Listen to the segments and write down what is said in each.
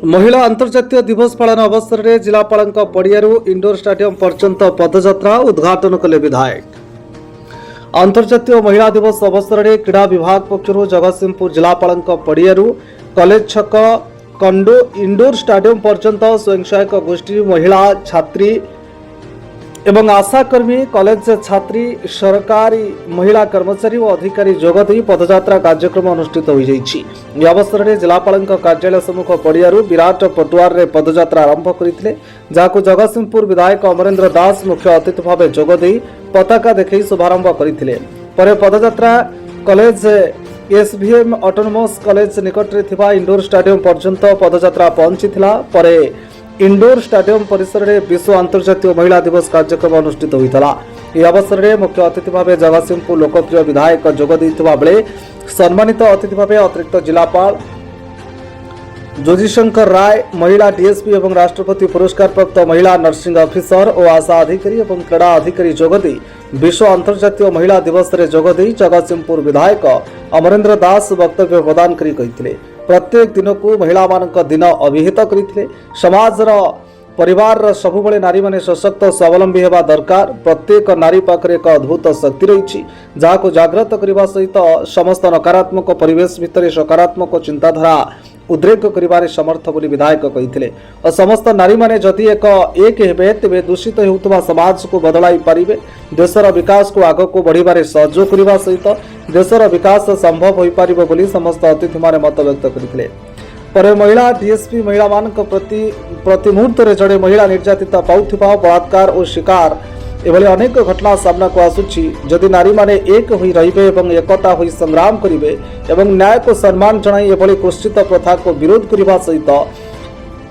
महिला अंतर्जातीय दिवस पालन अवसर में जिलापाल पड़ियारू इंडोर स्टाडियम पर्यंत पदयात्रा उद्घाटन कले विधायक। अंतर्जातीय महिला दिवस अवसर में क्रीड़ा विभाग पक्षर जगतसिंहपुर जिलापाल पड़ियारू कॉलेज छक कंडो इंडोर स्टाडियम पर्यंत स्वयं सहायक गोष्ठी महिला छात्री एवं आशाकर्मी कॉलेज छात्री सरकारी महिला कर्मचारी और अधिकारी जोगदे पदयात्रा कार्यक्रम अनुष्ठित हो जाइए। अवसर में जिलापाल कार्यालय सम्मुख पड़ियारू विराट पटुआर रे पदयात्रा आरंभ करते जहां जगतसिंहपुर विधायक अमरेंद्र दास मुख्य अतिथि भाव जोगदे पताका देखै शुभारंभ करते। पदयात्रा कॉलेज एसवीएम ऑटोनोमस कॉलेज निकट में थिबा इंडोर स्टाडियम पर्यंत पदयात्रा पहुंची। इंडोर स्टाडियम परिसर में विश्व अंतर्जातीय महिला दिवस कार्यक्रम अनुष्ठित होता। यह अवसर में मुख्य अतिथि भाव जगतसिंहपुर लोकप्रिय विधायक जोगदेइथिबा बेले सम्मानित अतिथि भाव अतिरिक्त जिलापाल ज्योतिशंकर राय, महिला डीएसपी एवं राष्ट्रपति पुरस्कार प्राप्त महिला नर्सिंग ऑफिसर और आशा अधिकारी और क्रीड़ा अधिकारी जोगदे विश्व अंतर्जातीय महिला दिवस में जोगदे जगतसिंहपुर विधायक अमरेंद्र दास वक्तव्य प्रदान करी कहिथिले प्रत्येक दिन को महिला मानक दिन अभिहित करते समाज परिवार सबुबले नारी माने सशक्त स्वावलंबी हेबा दरकार। प्रत्येक नारी पाखरे एक अद्भुत शक्ति रही जहाँ जागृत करने सहित समस्त नकारात्मक परिवेश भितर सकारात्मक चिंताधारा उद्रेक करिबारे समर्थ बोली विधायक कहिथिले और समस्त नारी माने जदि एक हेबे तेबे दूषित हेउतबा समाज को बदलाई पारिबे। देशर विकास को आग को बढ़िबारे सहयोग करिबा सहित देशर विकास संभव होई पारिबो बोली समस्त अतिथि माने मत व्यक्त करथिले। पर महिला डीएसपी महिला मानक प्रति मुहूर्त रे जड़े महिला निर्यातिता पाउथिबा बलात्कार और शिकार एभली अनेक घटना सामना को आसुछि। जदि नारी माने एक होई रहिबे एवं एकता होई संग्राम करिबे एवं न्याय को सम्मान जणाई एभली कुत्सित प्रथा को विरोध करिबा सहित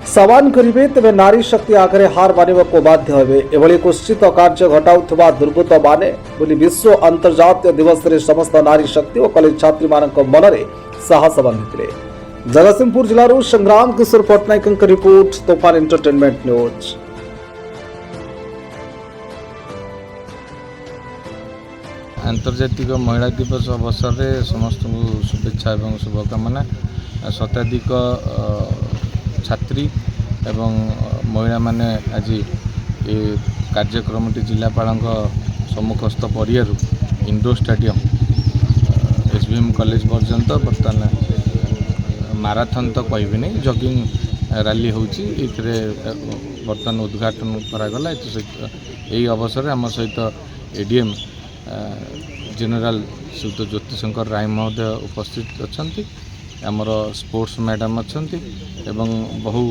समान करिबे तेबे नारी शक्ति आगरे हार मानिबाको बाध्य हेबे। एभली कुत्सित कार्य घटाउथबा दुर्बृत्त माने बोली विश्व अंतर्जातीय दिवस रे समस्त नारी शक्ति और कॉलेज छात्री मानक मनरे साहस बांधिथिले। जगतसिंहपुर जिल्लारू संग्राम किशोर पटनायक रिपोर्ट तोफान एंटरटेनमेंट न्यूज। आंतर्जातिक महिला दिवस अवसर में समस्त को शुभेच्छा एवं शुभकामना। शताधिक छात्री एवं महिला माने आज ये कार्यक्रम जिलापाल सम्मुखस्थ पड़ियारू इंडोर स्टाडियम एसवीएम कॉलेज पर्यंत बर्तमान माराथन तो कहबी नहीं जॉगिंग रैली होची बर्तमान उद्घाटन करागला। यही अवसर आम सहित एडीएम जनरल श्रीयुत ज्योतिशंकर राय महोदय उपस्थित अच्छा आमर स्पोर्ट्स मैडम अच्छा एवं बहु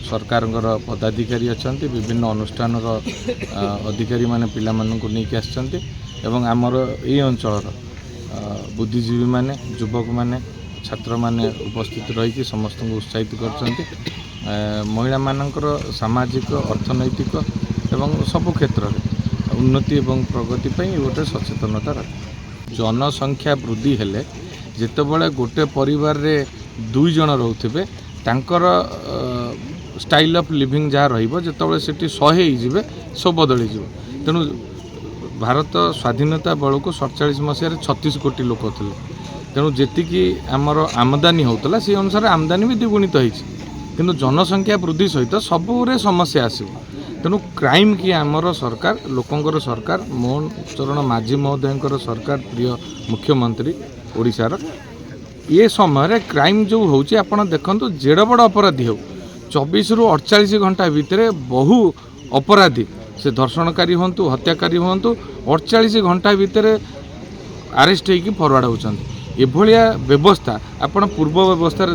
सरकार पदाधिकारी अच्छा विभिन्न अनुष्ठान अधिकारी माने पिला मानू नहीं आसछन्ति एवं आमर ये अंचल बुद्धिजीवी माने युवक माने छात्र माने उपस्थित रही समस्त को उत्साहित कर महिला मानकर सामाजिक अर्थनैतिक एवं सबु क्षेत्र में उन्नति एवं प्रगति पर गोटे सचेतनता रखे। जनसंख्या वृद्धि हेले जितेबाला गोटे परिवार रे 2 जन रोथे तांकर स्टाइल ऑफ लिविंग जहाँ रतबे से 100 सब बदली तेणु भारत स्वाधीनता बेलू 47 मसीह 36 कोटी लोक थे तेणु जी आमर आमदानी होता से अनुसार आमदानी भी द्विगुणित होती जनसंख्या वृद्धि सहित सबुरे समस्या आसो तेणु क्राइम कि आमर सरकार लोकंर सरकार मोहन चरण माझी महोदय सरकार प्रिय मुख्यमंत्री ओडिशार ये समय क्राइम जो होची आपण देखंतु जेड़ बड़ अपराधी हो 24 रु 48 घंटा भितर बहु अपराधी से धर्षणकारी हूँ हत्याकारी हूँ 48 घंटा भितर अरेस्ट होगी फरवर्ड होती एभलिया व्यवस्था आपण पूर्व व्यवस्था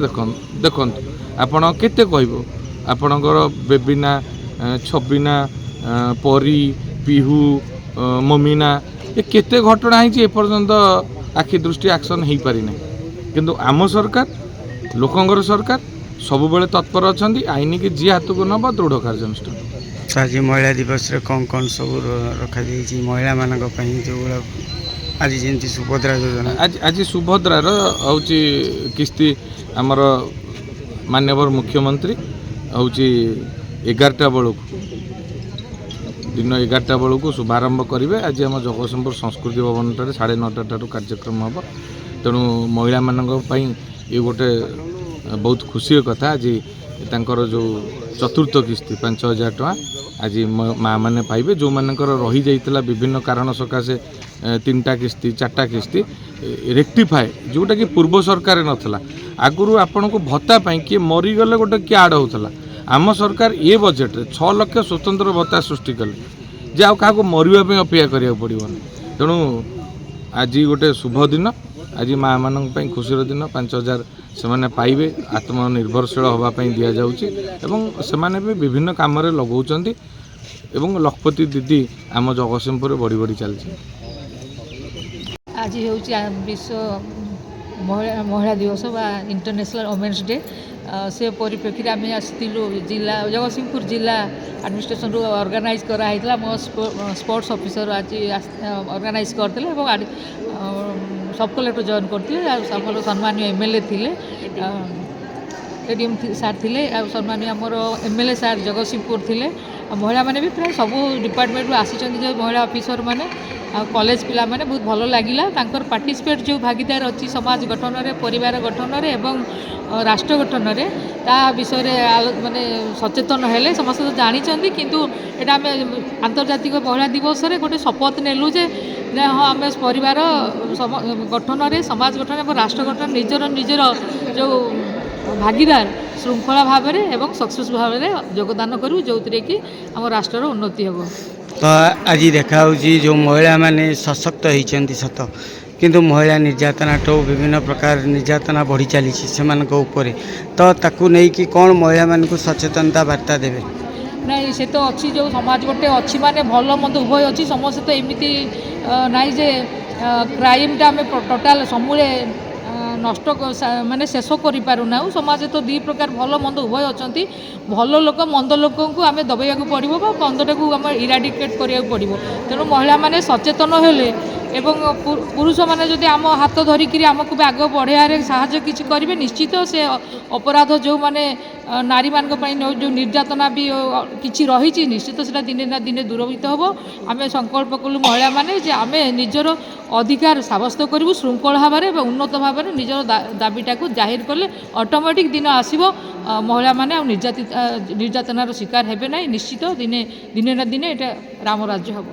देखु आपण केते कहबो आपणकर बेबिना छबिना परी पिहू ममिना ये केते घटना है एपर्यंत आखि दृष्टि एक्शन हो पारि ना किंतु आम सरकार लोकंगर सरकार सब बेले तत्पर अच्छा आईन की जी हाथ को नवा दृढ़ कार्यानुष्ठान। आज महिला दिवस रे कौन सब रखा महिला मान जो आज जमी सुभद्रा योजना आज सुभद्रार हूँ किस्ती आमर माननीय मुख्यमंत्री हूँ 11टा बेलू दिन 11टा बेलू शुभारंभ करेंगे। आज आम जगतसिंहपुर संस्कृति भवन 9:30 ठारू कार्यक्रम हम तेणु महिला मानी ये गोटे बहुत खुशी कथा आज ତାଙ୍କର ଯେଉଁ ଚତୁର୍ଥ କିସ୍ତି 5,000 ଟଙ୍କା ଆଜି ମାଆ ମାନେ ପାଇବେ। ଯେଉଁମାନଙ୍କର ରହିଯାଇଥିଲା ବିଭିନ୍ନ କାରଣ ସକାଶେ 3ଟା କିସ୍ତି 4ଟା କିସ୍ତି ରେକ୍ଟିଫାଏ, ଯେଉଁଟାକି ପୂର୍ବ ସରକାର ନଥିଲା। ଆଗରୁ ଆପଣଙ୍କୁ ଭତ୍ତା ପାଇଁ କିଏ ମରିଗଲେ ଗୋଟେ କିଏ ଆଡ଼ ହେଉଥିଲା। ଆମ ସରକାର ଏ ବଜେଟ୍ରେ 6 ଲକ୍ଷ ସ୍ୱତନ୍ତ୍ର ଭତ୍ତା ସୃଷ୍ଟି କଲେ ଯେ ଆଉ କାହାକୁ ମରିବା ପାଇଁ ଅପେକ୍ଷା କରିବାକୁ ପଡ଼ିବନି। ତେଣୁ ଆଜି ଗୋଟେ ଶୁଭ ଦିନ, ଆଜି ମାଆ ମାନଙ୍କ ପାଇଁ ଖୁସିର ଦିନ। 5,000 ସେମାନେ ପାଇବେ, ଆତ୍ମନିର୍ଭରଶୀଳ ହେବା ପାଇଁ ଦିଆଯାଉଛି ଏବଂ ସେମାନେ ବି ବିଭିନ୍ନ କାମରେ ଲଗାଉଛନ୍ତି ଏବଂ ଲଖପତି ଦିଦି ଆମ ଜଗତସିଂହପୁରରେ ବଢ଼ି ବଢ଼ି ଚାଲିଛି। ଆଜି ହେଉଛି ବିଶ୍ୱ ମହିଳା ଦିବସ ବା ଇଣ୍ଟରନ୍ୟାସନାଲ୍ ଓମେନ୍ସ ଡେ। ସେ ପରିପ୍ରେକ୍ଷୀରେ ଆମେ ଆସିଥିଲୁ ଜଗତସିଂହପୁର ଜିଲ୍ଲା ଆଡମିନିଷ୍ଟ୍ରେସନରୁ ଅର୍ଗାନାଇଜ୍ କରାହେଇଥିଲା। ମୋ ସ୍ପୋର୍ଟସ୍ ଅଫିସର ଆଜି ଅର୍ଗାନାଇଜ୍ କରିଥିଲେ ଏବଂ ସବ୍ କଲେକ୍ଟର ଜଏନ୍ କରିଥିଲେ। ଆଉ ଆମର ସମ୍ମାନୀୟ MLA ଥିଲେ, ADM ସାର୍ ଥିଲେ, ଆଉ ସମ୍ମାନୀୟ ଆମର MLA ସାର୍ ଜଗତସିଂହପୁର ଥିଲେ। ଆଉ ମହିଳାମାନେ ବି ପ୍ରାୟ ସବୁ ଡିପାର୍ଟମେଣ୍ଟରୁ ଆସିଛନ୍ତି, ଯେଉଁ ମହିଳା ଅଫିସରମାନେ ଆଉ କଲେଜ ପିଲାମାନେ। ବହୁତ ଭଲ ଲାଗିଲା ତାଙ୍କର ପାର୍ଟିସିପେଟ୍, ଯେଉଁ ଭାଗିଦାର ଅଛି ସମାଜ ଗଠନରେ, ପରିବାର ଗଠନରେ ଏବଂ ରାଷ୍ଟ୍ର ଗଠନରେ, ତା ବିଷୟରେ ମାନେ ସଚେତନ ହେଲେ। ସମସ୍ତେ ତ ଜାଣିଛନ୍ତି, କିନ୍ତୁ ଏଇଟା ଆମେ ଆନ୍ତର୍ଜାତିକ ମହିଳା ଦିବସରେ ଗୋଟେ ଶପଥ ନେଲୁ ଯେ ହଁ ଆମେ ପରିବାର ଗଠନରେ, ସମାଜ ଗଠନ ଏବଂ ରାଷ୍ଟ୍ର ଗଠନ ନିଜର ଯେଉଁ ଭାଗିଦାର ଶୃଙ୍ଖଳା ଭାବରେ ଏବଂ ସକ୍ସେସ୍ ଭାବରେ ଯୋଗଦାନ କରିବୁ, ଯେଉଁଥିରେ କି ଆମ ରାଷ୍ଟ୍ରର ଉନ୍ନତି ହେବ। ତ ଆଜି ଦେଖାହେଉଛି ଯେଉଁ ମହିଳାମାନେ ସଶକ୍ତ ହେଇଛନ୍ତି ସତ, କିନ୍ତୁ ମହିଳା ନିର୍ଯାତନାଠୁ ବିଭିନ୍ନ ପ୍ରକାର ନିର୍ଯାତନା ବଢ଼ି ଚାଲିଛି ସେମାନଙ୍କ ଉପରେ। ତ ତାକୁ ନେଇକି କ'ଣ ମହିଳାମାନଙ୍କୁ ସଚେତନତା ବାର୍ତ୍ତା ଦେବେ? ନାଇଁ, ସେ ତ ଅଛି, ଯେଉଁ ସମାଜ ଗୋଟେ ଅଛି ମାନେ ଭଲ ମନ୍ଦ ଉଭୟ ଅଛି। ସମସ୍ତେ ତ ଏମିତି ନାହିଁ ଯେ କ୍ରାଇମ୍ଟା ଆମେ ଟୋଟାଲ୍ ସମୂଳେ ନଷ୍ଟ ମାନେ ଶେଷ କରିପାରୁନାହୁଁ। ସମାଜରେ ତ ଦୁଇ ପ୍ରକାର ଭଲ ମନ୍ଦ ଉଭୟ ଅଛନ୍ତି। ଭଲ ଲୋକ ମନ୍ଦ ଲୋକଙ୍କୁ ଆମେ ଦବାଇବାକୁ ପଡ଼ିବ ବା ମନ୍ଦଟାକୁ ଆମେ ଇରାଡିକେଟ୍ କରିବାକୁ ପଡ଼ିବ। ତେଣୁ ମହିଳାମାନେ ସଚେତନ ହେଲେ ଏବଂ ପୁରୁଷମାନେ ଯଦି ଆମ ହାତ ଧରିକିରି ଆମକୁ ବି ଆଗ ବଢ଼େଇବାରେ ସାହାଯ୍ୟ କିଛି କରିବେ, ନିଶ୍ଚିତ ସେ ଅପରାଧ ଯେଉଁମାନେ ନାରୀମାନଙ୍କ ପାଇଁ ଯେଉଁ ନିର୍ଯାତନା ବି କିଛି ରହିଛି, ନିଶ୍ଚିତ ସେଟା ଦିନେ ନା ଦିନେ ଦୂରଭୂତ ହେବ। ଆମେ ସଂକଳ୍ପ କଲୁ ମହିଳାମାନେ ଯେ ଆମେ ନିଜର ଅଧିକାର ସାବ୍ୟସ୍ତ କରିବୁ ଶୃଙ୍ଖଳ ଭାବରେ ଏବଂ ଉନ୍ନତ ଭାବରେ। ନିଜର ଦାବିଟାକୁ ଜାହିର କଲେ ଅଟୋମେଟିକ୍ ଦିନ ଆସିବ, ମହିଳାମାନେ ଆଉ ନିର୍ଯାତନାର ଶିକାର ହେବେ ନାହିଁ। ନିଶ୍ଚିତ ଦିନେ ନା ଦିନେ ଏଇଟା ରାମ ରାଜ୍ୟ ହେବ।